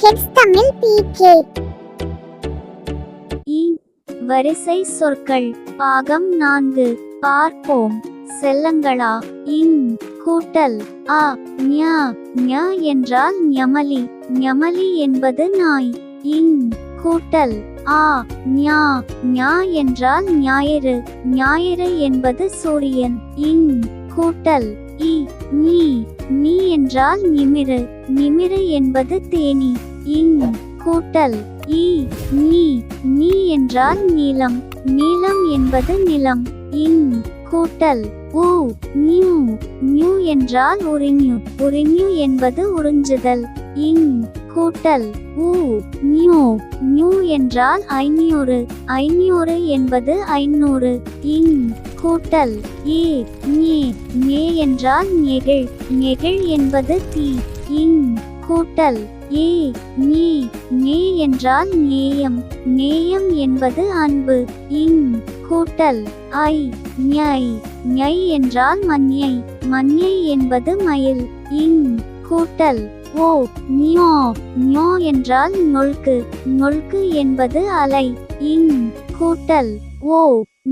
Kids Tamil PK. வரிசை சொற்கள் பாகம் 4 பார்ப்போம். செல்லங்களா. இன் கூட்டல் அ ஞ ஞ என்றால் ஞமலி. ஞமலி என்பது நாய். இன் கூட்டல் ஆ ஞா ஞா என்றால் ஞாயிறு. ஞாயிறு என்பது சூரியன். இன் கூட்டல் இ நீ நீ என்றால் நிமிரு. நிமிரு என்பது தேனி. இன் கூட்டல் இ நீ நீ என்றால் நீலம். நீலம் என்பது நிலம். இன் கூட்டல் உ நியூ நியூ என்றால் உரிஞு. உரிஞு என்பது உறிஞ்சுதல். இன் கூட்டல் உ நியூ நியூ என்றால் 500. 500 என்பது 500. இன் கூட்டல் ஏ ஞே ஞே என்றால் நெகிழ். நெகிழ் என்பது தீ. இன் கூட்டல் ஏ ஞே ஞே என்றால் நேயம். நேயம் என்பது அன்பு. இன் கூட்டல் ஐ ஞை ஞை என்றால் மஞ்ஞை. மஞ்ஞை என்பது மயில். இன் கூட்டல் ஓ ஞோ ஞோ என்றால் நொல்கு. நொல்கு என்பது அலை. இன் கூட்டல் ஓ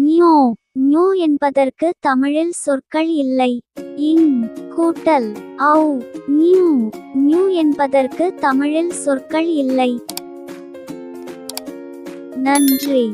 ஞோ ஞோ என்பதற்கு தமிழில் சொற்கள் இல்லை. இன் கூட்டல் ஔ நியூ நியூ என்பதற்கு தமிழில் சொற்கள் இல்லை. நன்றி.